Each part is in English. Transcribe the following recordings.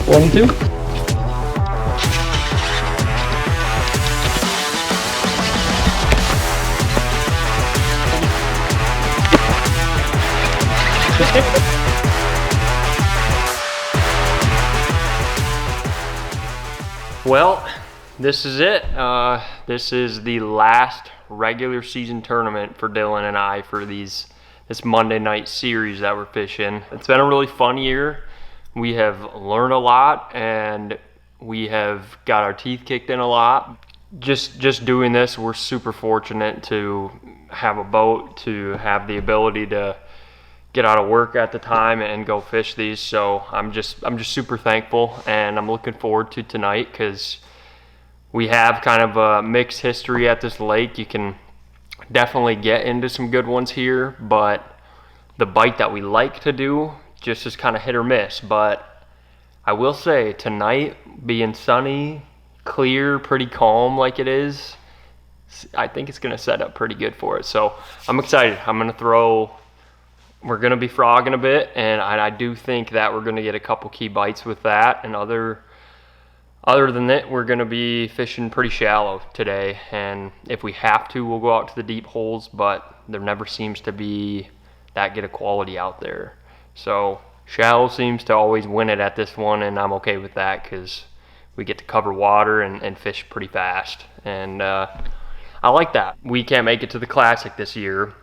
1 and 2. Well, this is it. This is the last regular season tournament for Dylan and I for this Monday night series that we're fishing. It's been a really fun year. We have learned a lot and we have got our teeth kicked in a lot. Just doing this, we're super fortunate to have a boat, to have the ability to get out of work at the time and go fish these. So I'm just super thankful, and I'm looking forward to tonight because we have kind of a mixed history at this lake. You can definitely get into some good ones here, but the bite that we like to do just is kind of hit or miss. But I will say tonight, being sunny, clear, pretty calm like it is, I think it's going to set up pretty good for it. So I'm excited. We're going to be frogging a bit, and I do think that we're going to get a couple key bites with that. And other than that, we're going to be fishing pretty shallow today. And if we have to, we'll go out to the deep holes, but there never seems to be that good of quality out there. So shallow seems to always win it at this one, and I'm okay with that because we get to cover water and fish pretty fast. And I like that. We can't make it to the Classic this year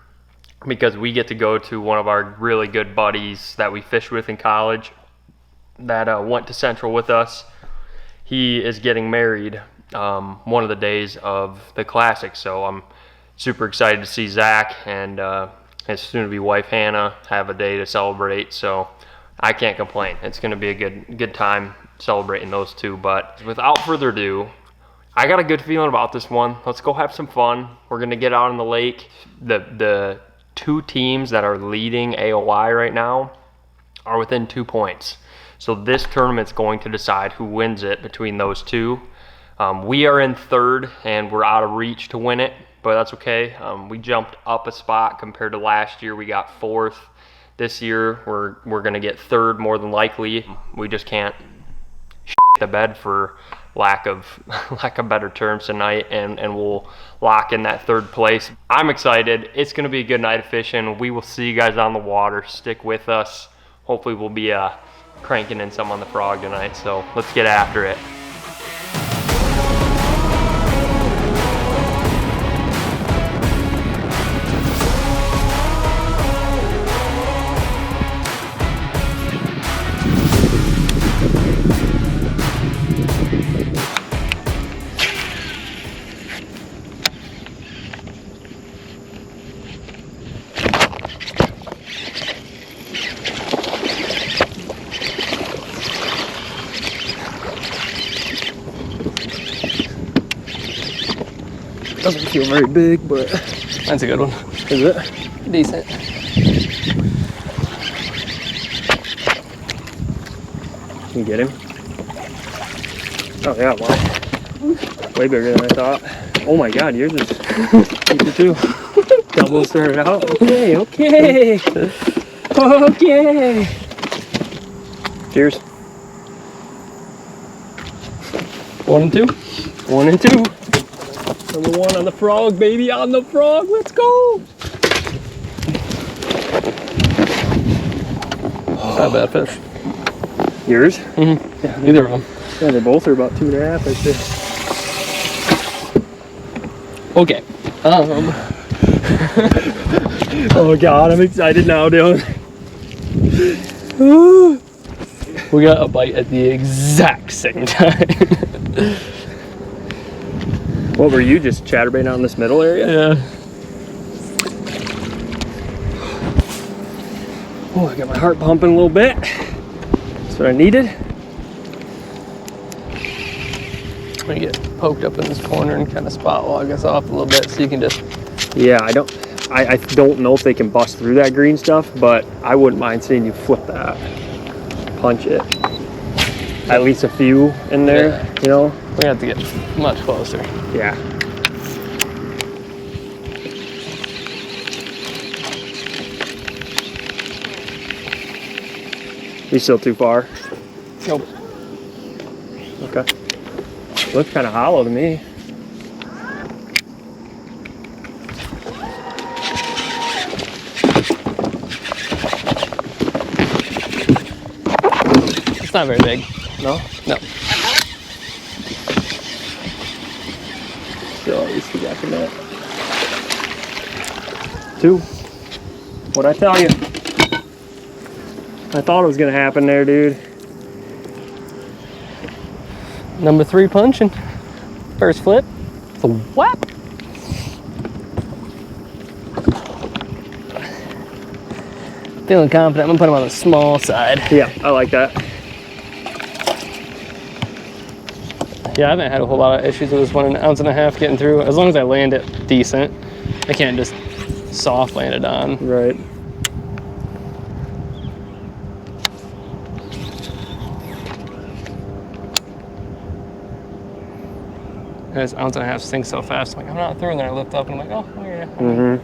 because we get to go to one of our really good buddies that we fished with in college that went to Central with us. He is getting married one of the days of the Classic, so I'm super excited to see Zach and his soon-to-be wife Hannah have a day to celebrate, so I can't complain. It's going to be a good time celebrating those two. But without further ado, I got a good feeling about this one. Let's go have some fun. We're going to get out on the lake. The two teams that are leading AOI right now are within 2 points. So this tournament's going to decide who wins it between those two. We are in third and we're out of reach to win it, but that's okay. We jumped up a spot compared to last year. We got fourth. This year we're going to get third more than likely. We just can't the bed for lack of better terms tonight, and we'll lock in that third place. I'm excited. It's going to be a good night of fishing. We will see you guys on the water. Stick with us. Hopefully we'll be cranking in some on the frog tonight, so let's get after it. Doesn't feel very big, but that's a good one. Is it? Decent. Can you get him? Oh yeah, wow. Way bigger than I thought. Oh my god, yours is deeper too. Double started out. Okay. Okay. Cheers. 1 and 2. 1 and 2. Number 1 on the frog, baby, on the frog. Let's go. Not a bad fish. Yours? Mm-hmm. Yeah, neither of them. Yeah, they both are about 2.5, I think. Okay. Oh god, I'm excited now, Dylan. We got a bite at the exact same time. What were you, just chatterbaiting out in this middle area? Yeah. Oh, I got my heart pumping a little bit. That's what I needed. I'm gonna get poked up in this corner and kind of spot log us off a little bit so you can just... Yeah, I don't know if they can bust through that green stuff, but I wouldn't mind seeing you flip that. Punch it. At least a few in there, yeah. You know? We have to get much closer. Yeah. You still too far? Nope. Okay. Looks kind of hollow to me. It's not very big. No? No. Still at least we got the net. 2. What'd I tell you? I thought it was gonna happen there, dude. Number 3 punching. First flip. It's a whap. Feeling confident. I'm gonna put him on the small side. Yeah, I like that. Yeah, I haven't had a whole lot of issues with this 1.5 ounces getting through. As long as I land it decent. I can't just soft land it on. Right. And this 1.5 ounces sinks so fast. I'm like, I'm not through, and then I lift up and I'm like, oh yeah. Mm-hmm.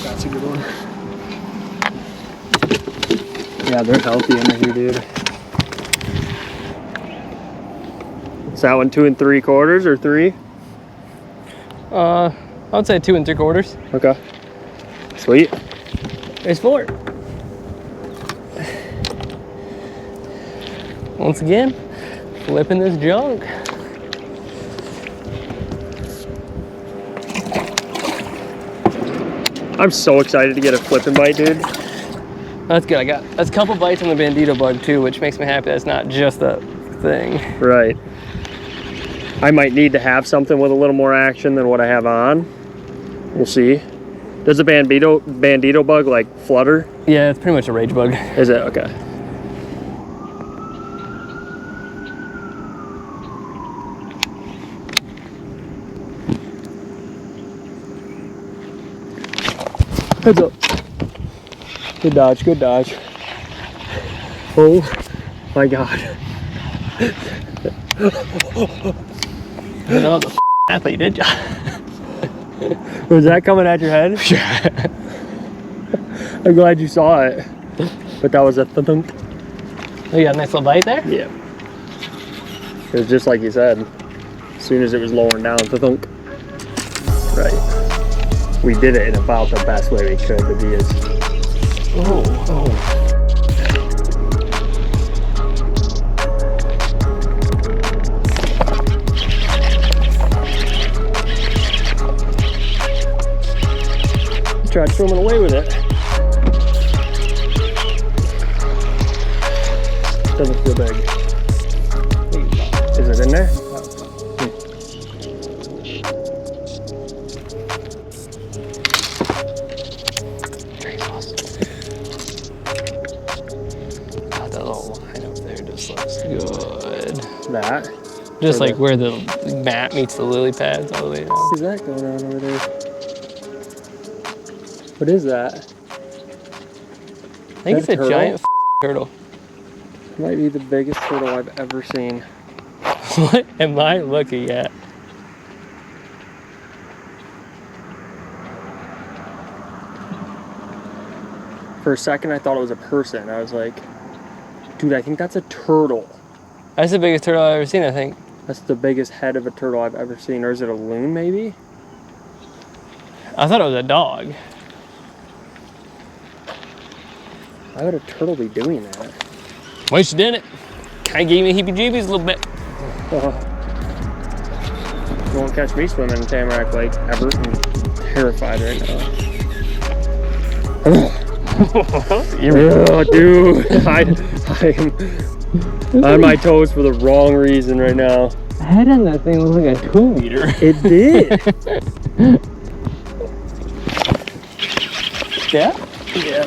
That's a good one. Yeah, they're healthy in here, dude. Is that one 2 3/4 or 3? I would say 2 3/4. Okay. Sweet. There's 4. Once again, flipping this junk. I'm so excited to get a flipping bite, dude. That's good. That's a couple bites on the bandito bug too, which makes me happy that's not just a thing. Right. I might need to have something with a little more action than what I have on. We'll see. Does the bandito bug like flutter? Yeah, it's pretty much a rage bug. Is it? Okay. Heads up. Good dodge, good dodge. Oh my God. You know the athlete, did ya? Was that coming at your head? I'm glad you saw it. But that was a thunk. Oh, you got a nice little bite there? Yeah. It was just like you said. As soon as it was lowering down, thunk. Right. We did it in about the best way we could to be as. Oh. Tried swimming away with it. Doesn't feel big. Is it in there? God, that little line up there just looks good. That? Just Or like the- where the mat meets the lily pads all the way down. What is that going on over there? What is that? I think Is it's that a a turtle? giant turtle. Might be the biggest turtle I've ever seen. What am I looking at? For a second, I thought it was a person. I was like, dude, I think that's a turtle. That's the biggest turtle I've ever seen, I think. That's the biggest head of a turtle I've ever seen. Or is it a loon, maybe? I thought it was a dog. Why would a turtle be doing that? Well, she did it. Kind of gave me heebie-jeebies a little bit. You won't catch me swimming in Tamarack Lake ever. I'm terrified right now. Oh, dude. I'm on my toes for the wrong reason right now. The head on that thing looks like a 2 meter. It did. Yeah? Yeah.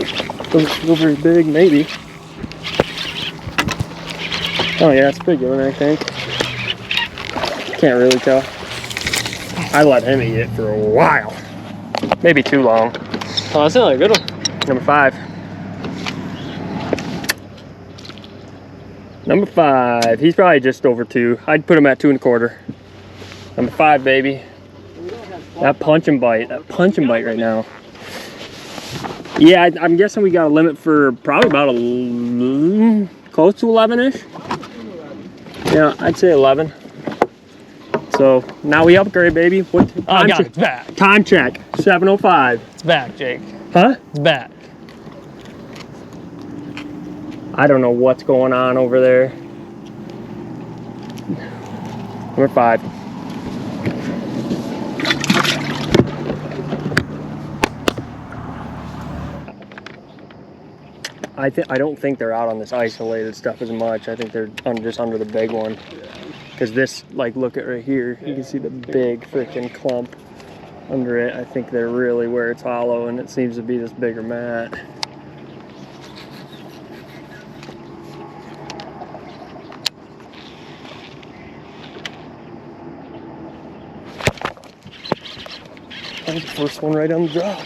Doesn't feel very big, maybe. Oh yeah, it's a pretty good one, I think. Can't really tell. I let him eat it for a while. Maybe too long. Oh, that's not a good one. Number 5. Number 5. He's probably just over 2. I'd put him at 2 1/4. Number 5, baby. We don't have That punch and bite right now. Yeah, I'm guessing we got a limit for probably about close to 11-ish. Yeah, I'd say 11. So now we upgrade, baby. What time Oh, God, it's back. Time check, 7:05. It's back, Jake. Huh? It's back. I don't know what's going on over there. Number 5. I don't think they're out on this isolated stuff as much. I think they're just under the big one. Because this, like, look at right here. You can see the big freaking clump under it. I think they're really where it's hollow, and it seems to be this bigger mat. That was the first one right on the drop.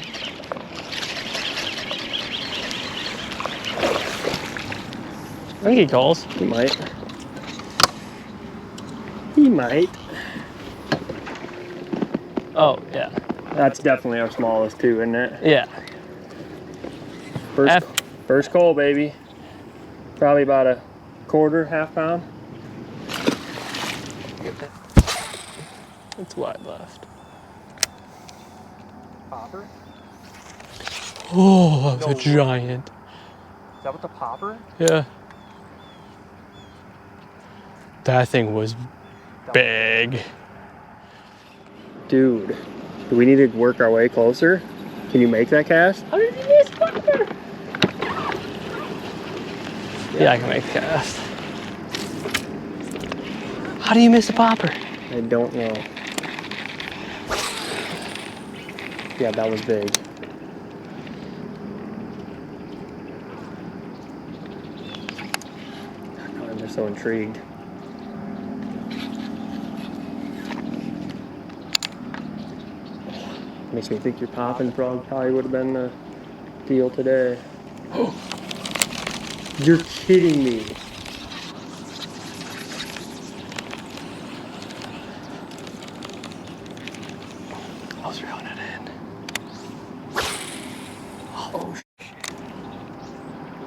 I think he calls. He might. He might. Oh, yeah. That's definitely our smallest too, isn't it? Yeah. First call, baby. Probably about a quarter, half pound. It's wide left. Popper? Oh, that's a giant. Is that what the popper? Yeah. That thing was big. Dude, do we need to work our way closer? Can you make that cast? How did you miss popper? Yeah, I can make a cast. How do you miss a popper? I don't know. Yeah, that was big. I'm just so intrigued. Makes me think your popping frog probably would have been the deal today. You're kidding me. I was reeling it in. Oh, shit.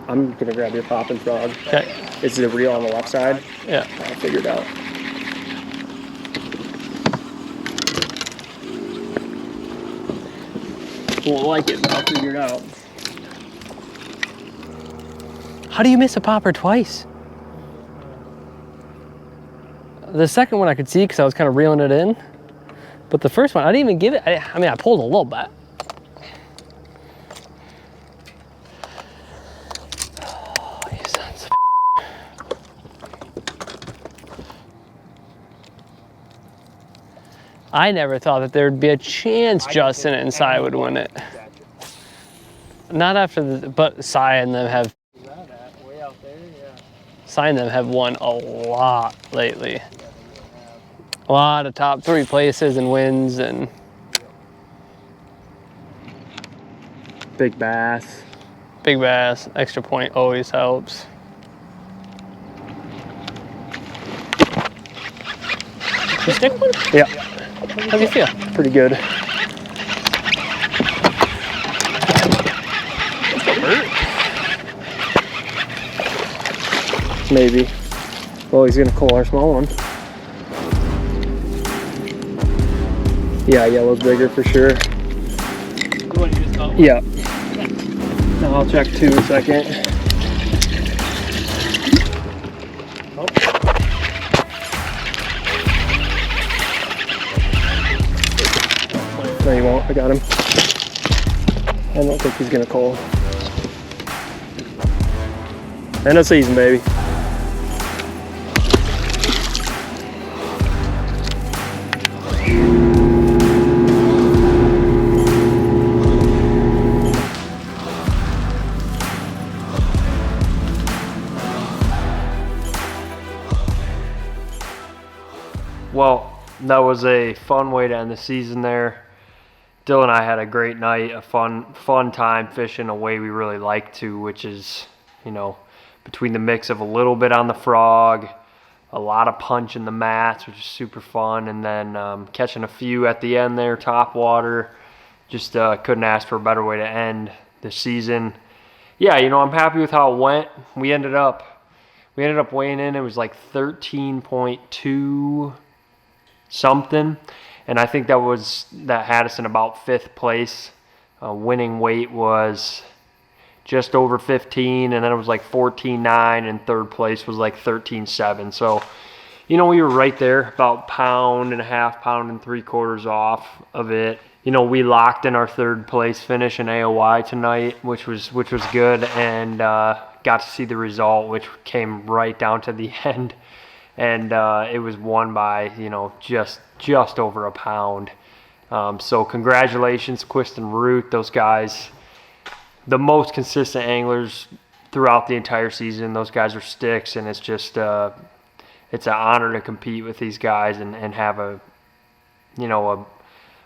I'm gonna grab your popping frog. Okay. Is the reel on the left side? Yeah. I'll figure it out. Won't like it, but I'll figure it out. How do you miss a popper twice? The second one I could see because I was kind of reeling it in. But the first one, I didn't even give it. I mean, I pulled a little bit. Oh, you sons of I never thought that there'd be a chance Justin and Cy would win it. Not after the, but Cy and them have. Way out there, yeah. Cy and them have won a lot lately. A lot of top 3 places and wins and. Big bass. Big bass, extra point always helps. You stick one? Yeah. How do you feel? Pretty good. Maybe. Well, he's gonna call our small one. Yeah, yellow's bigger for sure. Yeah. Now I'll check 2 a second. Oh. No, you won't. I got him. I don't think he's gonna call. End of season, baby. Well, that was a fun way to end the season there. Dylan and I had a great night, a fun time fishing a way we really like to, which is, you know, between the mix of a little bit on the frog, a lot of punch in the mats, which is super fun, and then catching a few at the end there, top water. Just couldn't ask for a better way to end the season. Yeah, I'm happy with how it went. We ended up weighing in. It was like 13.2 something, and I think that had us in about 5th place. Winning weight was just over 15, and then it was like 14.9, and 3rd place was like 13.7. So, we were right there, about pound and a half, pound and 3/4 off of it. We locked in our 3rd place finish in AOY tonight, which was good, and got to see the result, which came right down to the end, and it was won by just over a pound. So congratulations, Quist and Root, those guys, the most consistent anglers throughout the entire season. Those guys are sticks, and it's just it's an honor to compete with these guys and have a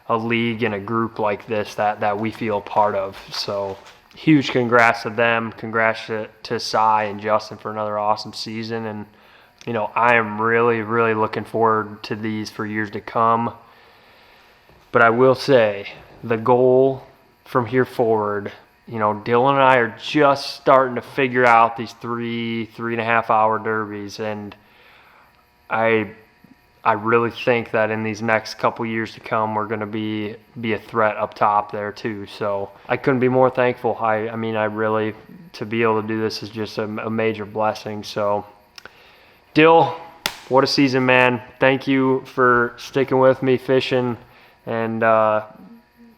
league and a group like this that we feel a part of. So huge congrats to them. Congrats to Cy and Justin for another awesome season. And, I am really, really looking forward to these for years to come. But I will say the goal from here forward, Dylan and I are just starting to figure out these 3.5 hour derbies. And I really think that in these next couple years to come, we're going to be a threat up top there too. So I couldn't be more thankful. I mean, I really, to be able to do this is just a major blessing. So Dill, what a season, man. Thank you for sticking with me fishing and,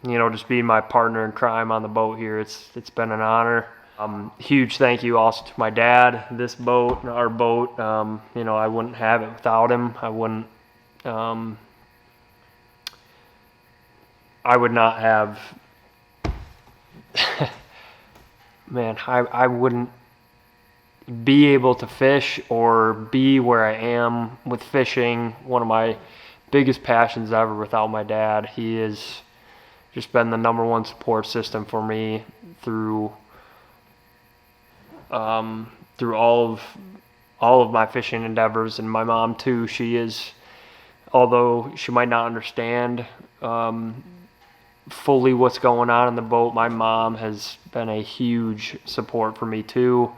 just being my partner in crime on the boat here. It's been an honor. Huge thank you also to my dad. This boat, our boat, I wouldn't have it without him. I would not have, man, I wouldn't be able to fish or be where I am with fishing. One of my biggest passions ever without my dad. He has just been the #1 support system for me through all of my fishing endeavors, and my mom too. She is, although she might not understand fully what's going on in the boat, my mom has been a huge support for me too.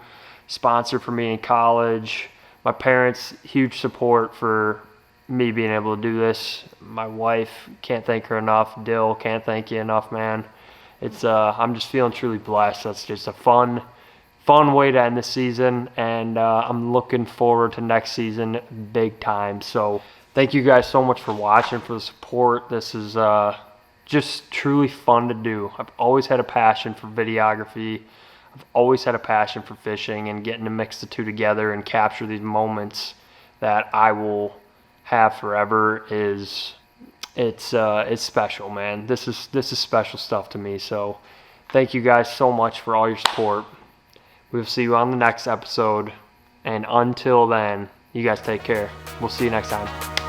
Sponsor for me in college. My parents, huge support for me being able to do this. My wife, can't thank her enough. Dill, can't thank you enough, man. It's I'm just feeling truly blessed. That's just a fun way to end the season, and I'm looking forward to next season big time. So thank you guys so much for watching, for the support. This is just truly fun to do. I've always had a passion for videography. I've always had a passion for fishing, and getting to mix the two together and capture these moments that I will have forever it's special, man. This is special stuff to me. So thank you guys so much for all your support. We'll see you on the next episode, and until then, you guys take care. We'll see you next time.